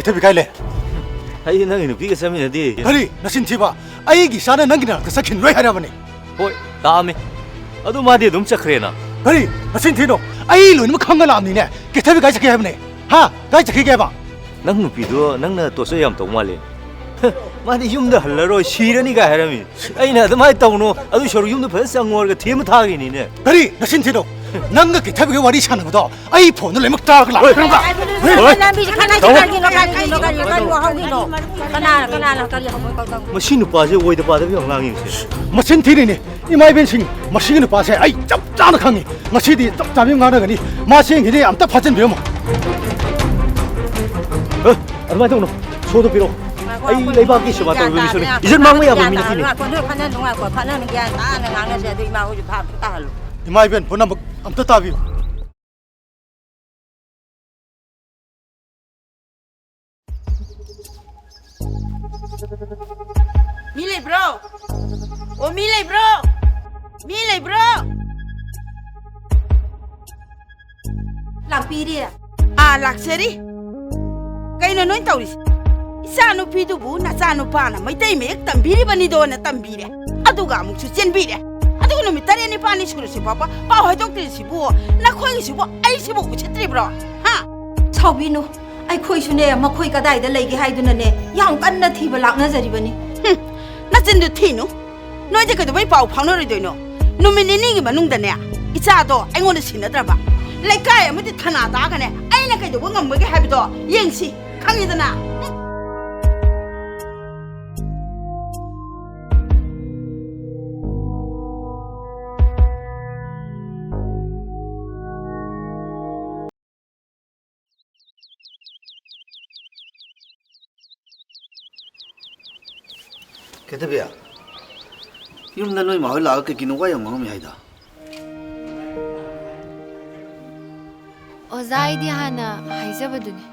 ꯊꯕꯤ ꯀꯥꯏ ꯂꯩ ꯑꯩ ꯅꯪꯒꯤ ꯅꯨꯄꯤꯒ ꯆꯠꯃꯤꯟꯅꯗꯦ ꯀꯔꯤ ꯅꯆꯤꯟ ꯊꯤꯕ ꯑꯩꯒꯤ ꯏꯆꯥꯅ ꯅꯪꯒꯤ ꯅꯥꯛꯇ ꯆꯠꯈꯤꯅꯔꯣꯏ ꯍꯥꯏꯔꯕꯅꯤ ꯍꯣꯏ ꯇꯥꯑꯝꯃꯤ ꯑꯗꯨ ꯃꯥꯗꯤ ꯑꯗꯨꯝ ꯆꯠꯈ꯭ꯔꯦꯅ ꯀꯔꯤ ꯅꯆꯤꯟ ꯊꯤꯅꯣ ꯑꯩ ꯂꯣꯏꯅꯃꯛ ꯈꯪꯉ ꯂꯥꯛꯑꯕꯅꯤꯅꯦ ꯀꯦꯊꯕꯤ ꯀꯥꯏ ꯆꯠꯈꯤ ꯍꯥꯏꯕꯅꯦ ꯍꯥ ꯀꯥꯏ ꯆꯠꯈꯤꯒꯦ ꯍꯥꯏꯕ ꯅꯪ ꯅꯨꯄꯤꯗꯣ ꯅꯪꯅ ꯇꯣꯠꯆ ꯌꯥꯝ ꯇꯧ ꯃꯥꯜꯂꯦ ꯃꯥꯗꯤ ꯌꯨꯝꯗ ꯍꯜꯂꯔꯣꯏ ꯁꯤꯔꯅꯤꯒ ꯍꯥꯏꯔꯝꯃꯤ ꯑꯩꯅ ꯑꯗꯨꯃꯥꯏꯅ ꯇꯧꯅꯣ ꯑꯗꯨ ꯁꯔꯨꯛ ꯌꯨꯝꯗ ꯐꯖꯅ ꯆꯪꯉꯨꯔꯒ ꯊꯦꯝꯕ ꯊꯥꯈꯤꯅꯤꯅꯦ ꯀꯔꯤ ꯅꯆꯤꯟ ꯊꯤꯅꯣ ꯅꯪꯒ ꯀꯦꯊꯕꯤꯒ ꯋꯥꯔꯤ ꯁꯥꯟꯅꯕꯗꯣ ꯑꯩ ꯐꯣꯟꯗ ꯂꯣꯏꯅꯃꯛ ꯇꯥꯔꯒ ꯂꯥꯛꯈ꯭ꯔꯕ ꯃꯁꯤ ꯅꯨꯄꯥꯁꯦ ꯑꯣꯏꯗ ꯄꯥꯗꯕ ꯌꯥꯝ ꯉꯥꯡꯉꯤꯁꯦ ꯃꯆꯤꯟ ꯊꯤꯔꯤꯅꯦ ꯏꯃꯥ ꯏꯕꯦꯟꯁꯤꯡ ꯃꯁꯤꯒꯤ ꯅꯨꯄꯥꯁꯦ ꯑꯩ ꯆꯞ ꯆꯥꯅ ꯈꯪꯉꯤ ꯉꯁꯤꯗꯤ ꯆꯞ ꯆꯥꯕꯤ ꯉꯥꯡꯅꯒꯅꯤ ꯃꯥ ꯆꯦꯡꯒꯤꯗꯤ ꯑꯝꯇ ꯐꯥꯖꯤꯟꯕꯤꯔꯝꯃꯣ ꯑꯗꯨꯃꯥꯏꯅ ꯇꯧꯅꯣ ꯁꯣꯗꯣ ꯄꯤꯔꯛꯑꯣ ꯑꯩ ꯂꯩꯕꯥꯛꯀꯤ ꯁꯦꯕꯥ ꯇꯧꯔꯤꯕ ꯃꯤꯁꯨꯅꯤ ꯏꯖꯠ ꯃꯥꯡꯕ ꯌꯥꯕ ꯃꯤ ꯅꯠꯇꯦꯅꯦ ꯏꯃꯥ ꯏꯕꯦꯟ ꯄꯨꯝꯅꯃꯛ ꯑꯝꯇ ꯇꯥꯕꯤꯌꯨ ꯃꯤ ꯂꯩꯕ꯭ꯔꯣ ꯑꯣ ꯃꯤ ꯂꯩꯕ꯭ꯔꯣ ꯃꯤ ꯂꯩꯕ꯭ꯔꯣ ꯂꯥꯛꯄꯤꯔꯤ ꯂꯥꯛꯆꯔꯤ ꯀꯩꯅꯣ ꯅꯣꯏ ꯇꯧꯔꯤꯁꯤ ꯏꯆꯥ ꯅꯨꯄꯤꯗꯨꯕꯨ ꯅꯆꯥ ꯅꯨꯄꯥꯅ ꯃꯩꯇꯩ ꯃꯌꯦꯛ ꯇꯝꯕꯤꯔꯤꯕꯅꯤꯗꯣꯅ ꯇꯝꯕꯤꯔꯦ ꯑꯗꯨꯒ ꯑꯃꯨꯛꯁꯨ ꯆꯦꯟꯕꯤꯔꯦ ꯑꯗꯨꯒ ꯅꯨꯃꯤꯠ 3 4 ꯁꯨꯔꯁꯤ ꯐꯥꯎꯕ ꯄꯥꯎ ꯍꯥꯏꯗꯣꯛꯇ꯭ꯔꯤꯁꯤꯕꯨ ꯅꯈꯣꯏꯒꯤꯁꯤꯕꯨ ꯑꯩꯁꯤꯕꯨ ꯎꯁꯤꯠꯇ꯭ꯔꯤꯕ꯭ꯔꯣ ꯍꯥ ꯁꯥꯎꯕꯤꯅꯨ ꯑꯩꯈꯣꯏꯁꯨꯅꯦ ꯃꯈꯣꯏ ꯀꯗꯥꯏꯗ ꯂꯩꯒꯦ ꯍꯥꯏꯗꯨꯅꯅꯦ ꯌꯥꯝ ꯀꯟꯅ ꯊꯤꯕ ꯂꯥꯛꯅꯖꯔꯤꯕꯅꯤ ꯅꯆꯤꯟꯗꯨ ꯊꯤꯅꯨ ꯅꯣꯏꯗꯤ ꯀꯩꯗꯧꯕꯩ ꯄꯥꯎ ꯐꯥꯎꯅꯔꯣꯏꯗꯣꯏꯅꯣ ꯅꯨꯃꯤꯠ 2ꯒꯤ ꯃꯅꯨꯡꯗꯅꯦ ꯏꯆꯥꯗꯣ ꯑꯩꯉꯣꯟꯗ ꯁꯤꯟꯅꯗ꯭ꯔꯕ ꯂꯩꯀꯥꯏ ꯑꯃꯗꯤ ꯊꯅꯥ ꯇꯥꯒꯅꯦ ꯑꯩꯅ ꯀꯩꯗꯧꯕ ꯉꯝꯕꯒꯦ ꯍꯥꯏꯕꯗꯣ ꯌꯦꯡꯁꯤ ꯈꯪꯉꯤꯗꯅ ꯀꯦꯊꯕꯤꯌꯥ ꯌꯨꯝꯗ ꯅꯣꯏ ꯃꯥꯍꯣꯏ ꯂꯥꯛꯑꯒ ꯀꯩꯒꯤꯅꯣ ꯋꯥ ꯌꯥꯝ ꯉꯥꯡꯉꯝꯃꯤ ꯍꯥꯏꯗ ꯑꯣꯖꯥ ꯑꯩꯗꯤ ꯍꯥꯟꯅ ꯍꯥꯏꯖꯕꯗꯨꯅꯤ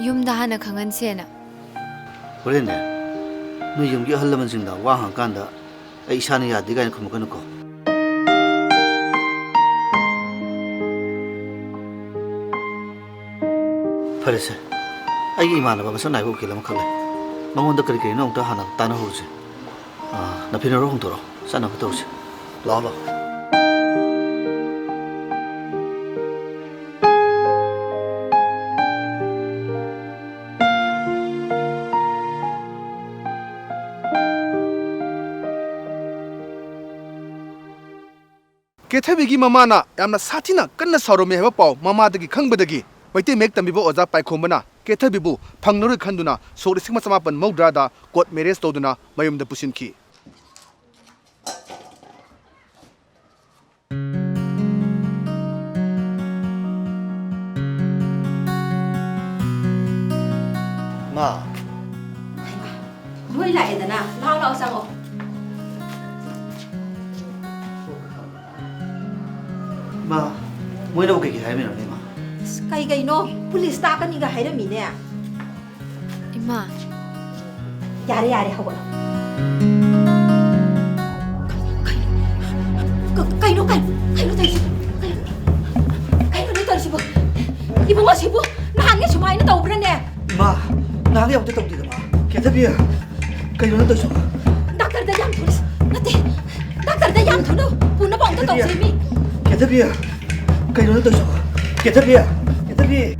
ꯌꯨꯝꯗ ꯍꯥꯟꯅ ꯈꯪꯍꯟꯁꯦꯅ ꯍꯣꯔꯦꯟꯅꯦ ꯅꯣꯏ ꯌꯨꯝꯒꯤ ꯑꯍꯜ ꯂꯃꯟꯁꯤꯡꯗ ꯋꯥ ꯍꯪꯀꯥꯟꯗ ꯑꯩ ꯏꯁꯥꯅ ꯌꯥꯗꯦ ꯀꯥꯏꯅ ꯈꯨꯝꯃꯛꯀꯅꯨꯀꯣ ꯐꯔꯦꯁꯦ ꯑꯩꯒꯤ ꯏꯃꯥꯟꯅꯕ ꯃꯁꯛ ꯅꯥꯏꯕ ꯎꯀꯤꯜ ꯑꯃꯈꯛ ꯂꯩ ꯃꯉꯣꯟꯗ ꯀꯔꯤ ꯀꯔꯤꯅꯣ ꯑꯃꯨꯛꯇ ꯍꯥꯟꯅ ꯇꯥꯟꯅꯍꯧꯔꯁꯦ ꯅꯐꯤꯅꯔꯣ ꯍꯣꯡꯗꯣꯔꯣ ꯆꯠꯅꯕ ꯇꯧꯁꯦ ꯂꯥꯛꯑꯣ ꯂꯥꯛꯑꯣ ꯀꯦꯊꯕꯤꯒꯤ ꯃꯃꯥꯅ ꯌꯥꯝꯅ ꯁꯥꯊꯤꯅ ꯀꯟꯅ ꯁꯥꯎꯔꯝꯃꯦ ꯍꯥꯏꯕ ꯄꯥꯎ ꯃꯃꯥꯗꯒꯤ ꯈꯪꯕꯗꯒꯤ ꯃꯩꯇꯩ ꯃꯌꯦꯛ ꯇꯝꯕꯤꯕ ꯑꯣꯖꯥ ꯄꯥꯏꯈꯣꯝꯕꯅ ꯀꯦꯊꯕꯤꯕꯨ ꯐꯪꯂꯔꯣꯏ ꯈꯟꯗꯨꯅ ꯁꯣꯛ 1990ꯗ ꯀꯣꯔꯠ ꯃꯦꯔꯦꯖ ꯇꯧꯗꯨꯅ ꯃꯌꯨꯝꯗ ꯄꯨꯁꯤꯟꯈꯤ ꯃꯥ ꯅꯣꯏ ꯂꯥꯛꯑꯦꯗꯅ ꯂꯥꯛꯑꯣ ꯂꯥꯛꯑꯣ ꯆꯪꯉꯣ ꯃꯥ ꯃꯣꯏꯅꯕꯨ ꯀꯩꯀꯩ ꯍꯥꯏꯔꯝꯃꯤꯅꯣꯅꯦ ꯃꯥ ꯀꯩꯅꯣ ꯄꯨꯂꯤꯁ ꯇꯥꯛꯀꯅꯤꯒ ꯍꯥꯏꯔꯝꯃꯤꯅꯦ ꯏꯃꯥ ꯌꯥꯔꯦ ꯌꯥꯔꯦ ꯍꯧꯒꯠꯂꯣ ꯀꯩꯅꯣ ꯇꯧꯔꯤꯁꯤꯕꯣ ꯀꯩꯅꯣ ꯇꯧꯔꯤꯁꯤꯕꯣ 이봉아시부 나한테 주마이는 떠오르네. 마, 나게 어때 떠오르다 마. 개탑이야. 그이러는 떠있어. 낙타르다 양 돌스. 나한테 낙타르다 양 돌어. 보나 방도 떠오르미. 개탑이야. 그이러는 떠있어. 개탑이야. 개탑이.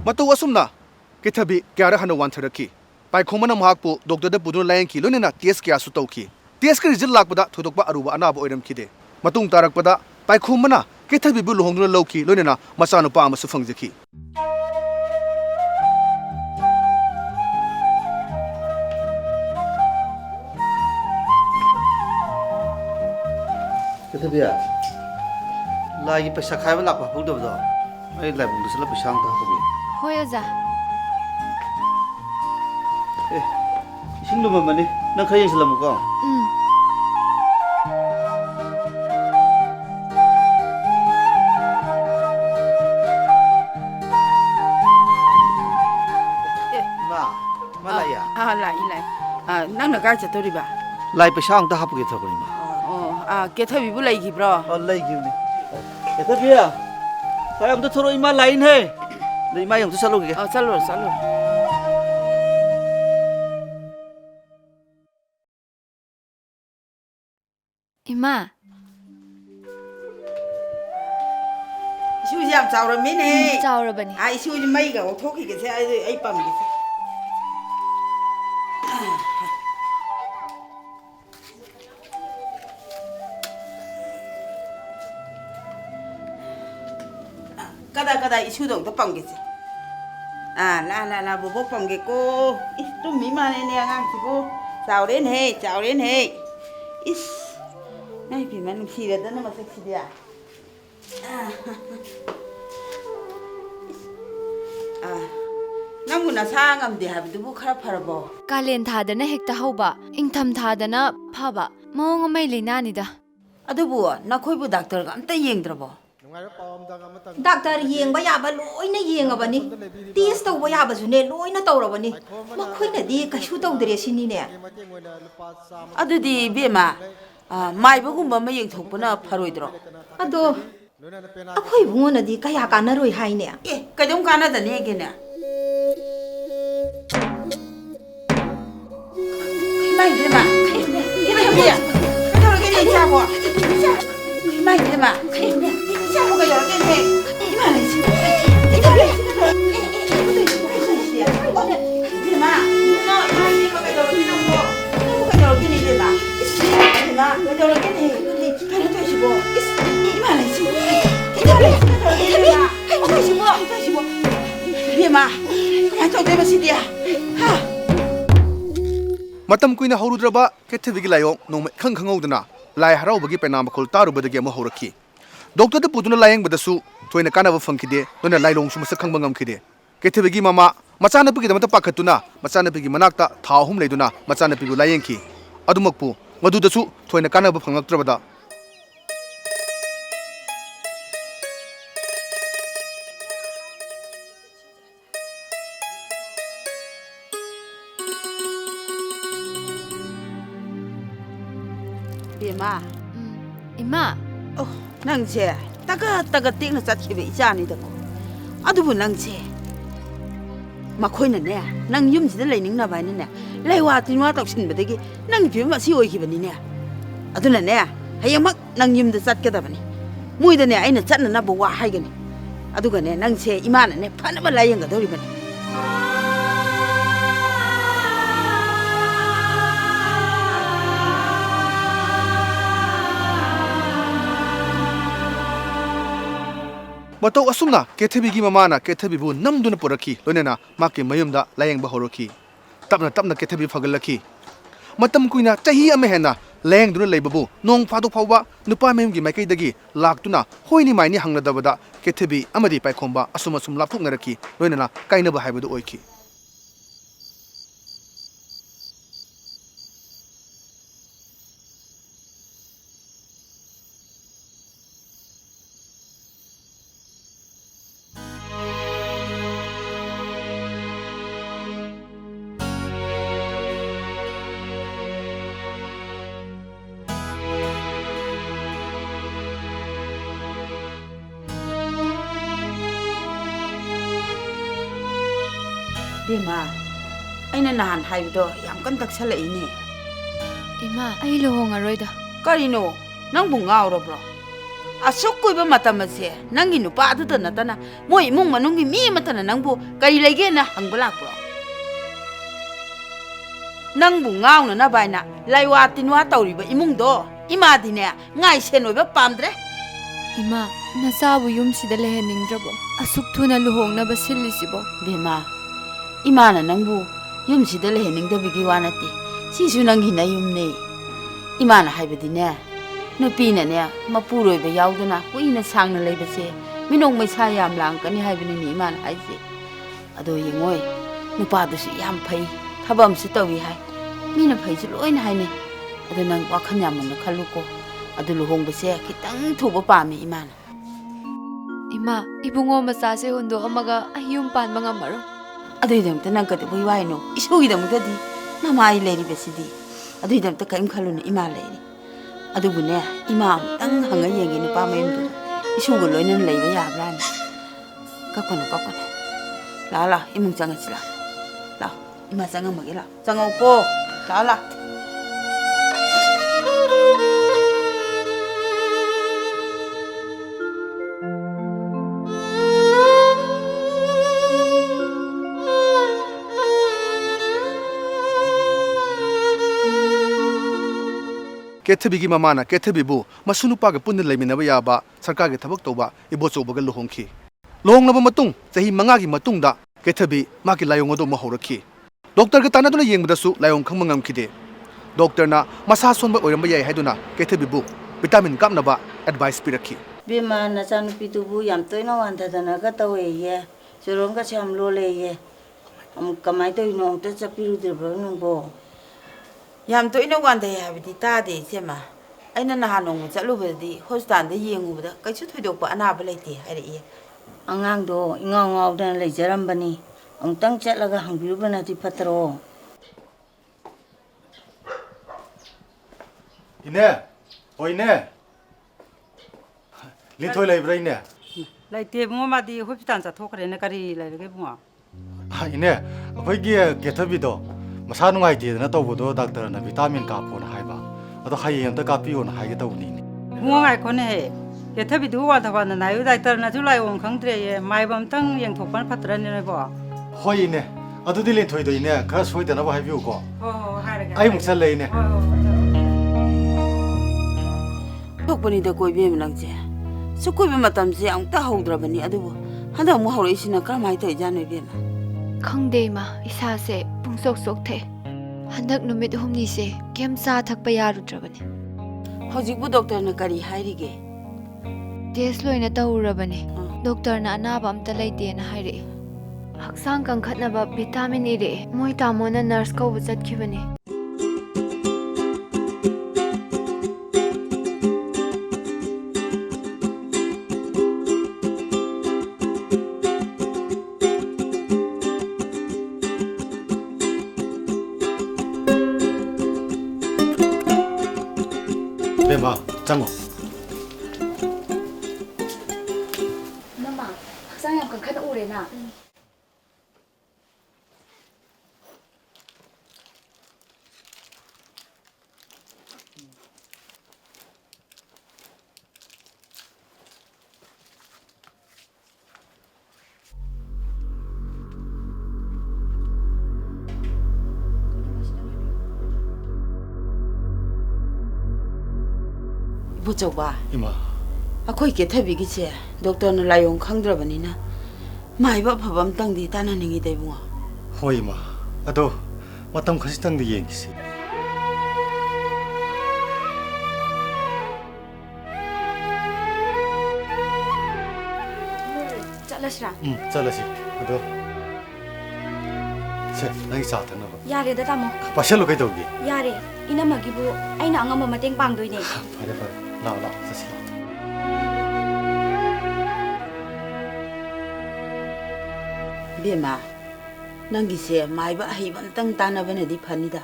Matu asumna kitabi kyara hanu wantaraki pai khomana mahakpu doctor da pudun layan ki lonena test kya su tauki test ka result lakpada thodokba aruba anaba oiram kide matung tarakpada pai khomana kitabi bu lohongduna lawki lonena masanu pa amasu fangjaki kitabiya lagi paisa khaiba lakpa phudabdo ai laibung dusala pisang ta hobi Hoi oza. Ising lumam mani, nang kaya sila mo ko. Malaya. Lai. Nang nagar chatori ba? Lai pisang ta hapu kita ko ni ma. Kethabi bu lai gi bro. Lai gi ni. Kethabiya. Kaya am to thoro ima lain hai. Lai mai am to salo gi. Salo. Ima. Isu jam chauramin Chaurabani. Ai isu ji mai ga othoki ke se ai pam ke se. Kada isu dong ta pam ke se. La bobo pam ke ko. Tu mi ma ne ngang si ko. Chào đến he. Is. Này vì mà nó xì ra nó mà sexy đi nang muna sa ngam de habi du khara pharabo. Kalen thadana hekta hauba. Ingtham thadana phaba. Mong mai leina ni da. Adubu na khoi bu doctor ga amta yengdrabo. Doctor yengba yaba loina yengabani. Test tawba yaba june loina tawrabani. Makhoina di kashu tawdre sini ne. Adudi bema Maiba gumba ma yengthokpana pharoidro. Ado akhoi bungona di kaya kanaroi haine. Kadum kana da ne gena. Mai bema. Bia. Kadoro ke ni chabo. Mai bema. Chabo kadoro ke ni. Imana isi. Bema. No, ini kadoro ke ni mo. Kadoro ke ni bema. Bema, kadoro ke ni. Kadoro ke si bo. Imana isi. Kadoro ke si bo. Bema. Kato de basi dia. Ha. Matam kuina haurudraba kethavigi layong nong khang khangoduna lai haraubagi penam khol tarubadagi ama horaki doctor da puduna layang badasu thoina kanaba fangkide nona lailong sum sak khangbangam khide kethavigi mama machana pigi damata pakhatuna machana pigi manakta thahum leiduna machana pigu layang ki adumakpu madudasu thoina kanaba phangaktrabada Bema. Ima. Oh, nangse. Taga tingna satkibe ijani da ko. Adubu nangse. Makhoina ne. Nang yumsida lening bai ne. Leiwa tinwa toksin badagi nang bima si oikibani ne. Aduna ne. Hayamak nang yumda satkadabani. Muida ne aina chatna na bo wa haigani. Aduga ne nangse imana ne phanaba layanga doribani. Matau asumna kethabigi mamana kethabibu namduna poraki loinena maki mayumda layang ba horoki tapna kethabi fagalaki matam kuina chahi ame hena layang duna leibabu nong phaduk phawba nupa memgi maikai dagi laktuna hoini maini hangladabada kethabi amadi paikhomba asuma sum lapthuk naraki loinena kainaba haibadu oiki Bema. Aina nahan haibdo yam kan taksalai ne. Ima, ai lohongaroida. Karino, nang bunga orobro. Asuk kuiba matam ase, nangi nupa aduda natana, moi imung manungi mi matana nangbu kari lagi na hangbala pro. Nang bunga na baina, laiwa tinwa tauriba imung do, ima dine ngai senoiba pamdre. Ima, nasabu yumsida leheningdrabo. Asuk thuna lohongna basilisibo. Bema, imana nangbu yumsida leheningdabigi wanati. Sisu nangi na yumne. Imana haibadine. Nupina ne mapuroiba yauduna kuina sangna leibase minong mai sa yam lang kani haibani ni imana haise. Ado yengoi nupadusu yam phai thabam se tawi hai. Mina phai su loina haine. Ado nang wakhan yamna khaluko. Ado luhongbase kitang thuba pami imana. Ima, ibungo masase hundo amaga ayum pan mga maro. Ado idamta nang kati bui waino. Isugi damta di namai leri besidi. Ado idamta kaim khaluna ima leri. Adubune imam tang hanga yengi ni pa mayum isugo loinan leiba yablan kakono la imung changa sila la ima changa magila changa po la केथबीगी ममाना केथबीबू मसुनुपागा पुन्ना लेमिनबा याबा सरकारगे थबक तौबा इबोचौबगा लुहोंखी लुहोंगलबा मतुंग चही 5गी मतुंगदा केथबी माकी लायोंग अदो महौरखी doctor तानादुना येंगबदसु लायोंग खंगमा ngamखिदे डॉक्टरना मसा सोनबा ओइरंबा याय हाइदुना केथबीबू vitamin कापनबा advice पिरखी बेमा नचानुपीदुबू याम तोइना वान्थदनागा तवैये चोरोंगा छाम लोलेये कमाई तोइनो अमता चपिरुद्रबा नंगबो याम तोइना वान्थै हाबिदि तादे इचेमा अैना नहा नोंग चलुबदि hospital येंगुबदा कैसु थोइदोकपा अनाबा लेते हाइरइये अंगांगदो इंगाव ngawdana lejarambani amtang chatlaga hangbirubana di patro इने ओइने लिथोय लाइब्राइने लाइते बुङो मादि हस्पिटाल जाथ'खरेना गारि लाइरगे बुङो इने अखोइगी केथबीदो मसा नुंगाइतेदना तौबदो डॉक्टरना विटामिन कापोना हाइबा अदो हायेंता कापियोना हाइगे तौनीने बुङो गायखोने हे केथबिदु वाथाबाना नायु डाक्टरना जुलाय ओं खंद्रे ये माइबमतंग येंथोकपन फत्रने नबो होइने अदुदि लिथोयदो इने खरा सोइदनाबा हाइबिउको हो हारगे आई मुक्सल लेइने थोकपनिदा कोइबेम नंगजे सुकुइबे मतमजे अंगता हौद्रबनी अदुबो हदा मु हौरइसिना करमाइ तै जानो बेमा खंदे मा इसा से पुंसोक सोकथे हंदक नुमित हुमनी से केम चा थकपा यारुद्रबनी हौजिकबु डॉक्टरना करी हाइरिगे टेस्ट लोइना तौरबनी डॉक्टरना अनाबा अमता लैतेना हाइरे हक्सांग कंखतनबा विटामिन इरे मोय तामोना नर्स कौबा चतखिबनी बेमा चंगो नमा हक्सांग याम कंखत उरेना बुचौबा इमा अखोइ केथबिगिसे डॉक्टरना लायोंग खंद्रबनिना माइबा फबम तंगदि तानानिंगि दैबुङो होइमा अदो मतम खसितंग येंगिसी चलसरा चलसी अदो से नंगी चा थनबा यारेदा तामो पाशल कै तौगी यारे इनमगिबु अइना अंगम मतेंग पांगदोइने फरे फरे लाओ लाओ ससी बेमा नंगिसे माइबा हइबम तंग तानाबनदि फनिदा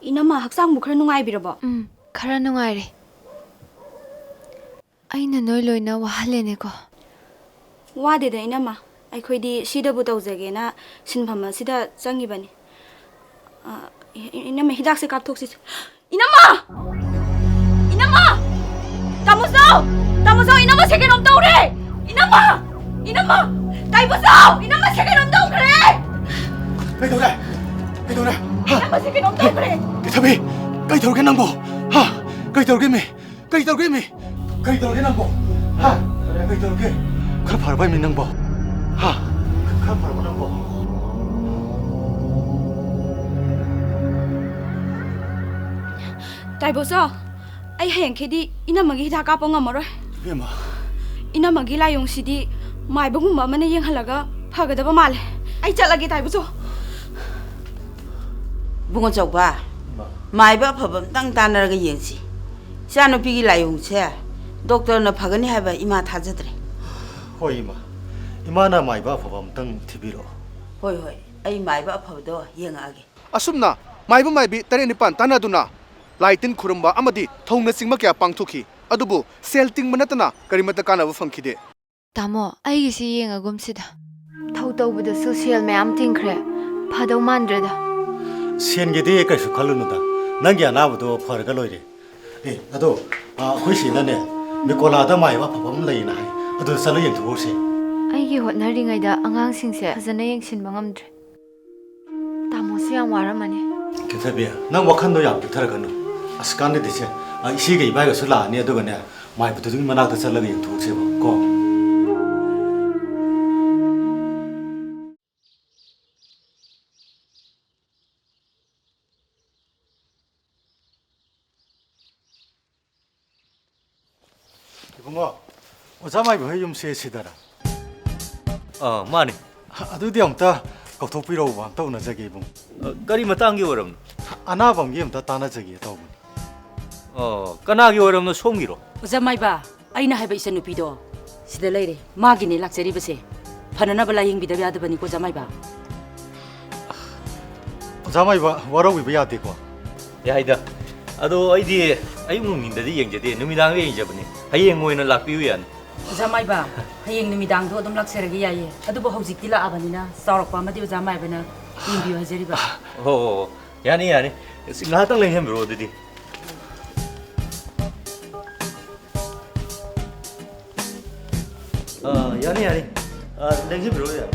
इनमा हक्सांग बुखर नुंगाइ बिरबो खरा नुंगाइरे अइना नोय लोइना वाहलेने को वादेदा इनमा अखोइदी सिदबु तौजगेना सिनफम सिदा चंगिबनी इनमा हिदाक से कापथोक्सि इनमा इनमा तामुसो इनमा सेकेंड ओम तौरे इनमा ताइबुसो इनमा सेकेंड ओम तौरे कैदोरे इनमा सेकेंड ओम तौरे केथबी कैदोरगे नंगबो हा कैदोरगे मी कैदोरगे नंगबो हा कैदोरगे खरा फरबाय मी नंगबो हा खरा फरबा नंगबो ताइबुसो आई हयंखेदी इनमगी हिदा कापो ngमरो बेमा इनमगी लायोंसिदी माइबगुम मने येंहलगा फगदबा माले आई चलगे ताइबुसो बुङो चौबा माइबा फबम तंग तानरगा येंसी चानुपीगी लायोंगसे डॉक्टरना फगनी हाइबा इमा थाजद्रे होय इमाना माइबा फबम तंग थिबिरो होय आई माइबा फबदो येंगागे असुमना माइबा माइबी तरे निपान तानादुना लाइटिन खुरंबा अमदी थौना सिंगमा क्या पांगथोखी अदुबु सेल तिंग मनतना करिमता कानाबा फंखिदे तामो आइगिसी येंगागुमसिदा थौ तौबदा सोशल मैम तिंखरे फादौ मानद्रेदा सेनगेदे कैसु खलुनुदा नंगी अनाबदो फरगा लोइरे ए अदो खुइसिनाने मिकोलादा माइबा फबम लैना हाय ꯑꯗꯨ ꯆꯠꯂ ꯌꯦꯡꯊꯣꯛꯎꯁꯤ ꯑꯩꯒꯤ ꯍꯣꯠꯅꯔꯤꯉꯩꯗ ꯑꯉꯥꯡꯁꯤꯡꯁꯦ ꯐꯖꯅ ꯌꯦꯡꯁꯤꯟꯕ ꯉꯝꯗ꯭ꯔꯦ ꯇꯥꯃꯣꯁꯨ ꯌꯥꯝ ꯋꯥꯔꯝꯃꯅꯤ ꯀꯦꯊꯕꯤ ꯅꯪ ꯋꯥꯈꯟꯗꯣ ꯌꯥꯝ ꯄꯤꯛꯊꯔꯒꯅꯨ ꯑꯁ ꯀꯥꯟꯅꯗꯤꯁꯦ ꯏꯆꯦꯒ ꯏꯕꯥꯏꯒꯁꯨ ꯂꯥꯛꯑꯅꯤ ꯑꯗꯨꯒꯅꯦ ꯃꯥꯏꯕꯗꯨꯒꯤ ꯃꯅꯥꯛꯇ ꯆꯠꯂꯒ ꯌꯦꯡꯊꯣꯛꯎꯁꯦꯕ ꯀꯣ 이봉아, 오자마이브 회용시에 시더라. 마니 아두디 엄따 거톡비로 왕따 오나자기 이봉. 까리 마땅기 어름 아나밤기 엄따 따나자기 더군. 까나기 어름은 송이로 오자 마이바 아이나 하이바 이사 누피도 시대 레이레 마기네 락세리버세 파나나발 라잉비다 야드바니 오자 마이바 오자마이브 와라고 이브 야데고. 야이다 아도 아이디 아이웅님들이 영제데 누미당에 영제버니 하이eng 오이는 락비우얀 오자 마이바 하이eng 누미당도 어둠 락세르기 야예 아두보 하우직디 라아바니나 싸우럭바 아마디 오자 마이바나 잉비우 하제리바 야니 나땅 랭햄 브로드디 야니 랭햄 브로야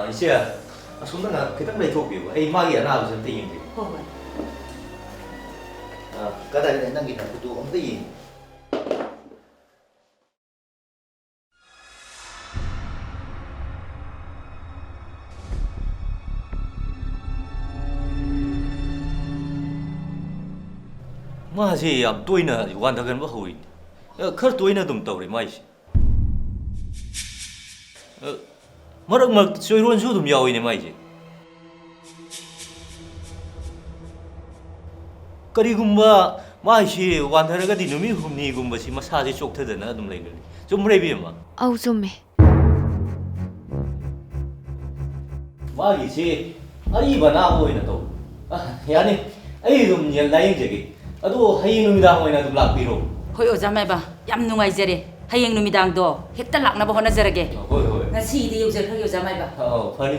이제 손나가 그딱 내토비고 에이 마기 안 하고 좀 땡인데 호호 까다리 낸당기나 그도 엉덩이 마시 얌 또이나 완다간 뭐 하고 있니 그 또이나 좀 떠오래 마이시 머럭 저이런 수도 미야오이네 마이지 그리고마 마이시 완다라가 디누미 훔니고마시 마사지 쪽태드나 좀 레이네 좀 레비마 아우 좀해 마이시 아리바나 보이나 또 야니 아이 좀 라잉제기 아도 하이누미다 오이나 좀 락비로 호이 오자 마이바 얌 누가이제레 하이eng 누미당도 헥달 락나바 호나제르게 호이 ngasi di yau zer khagi oja mai ba fani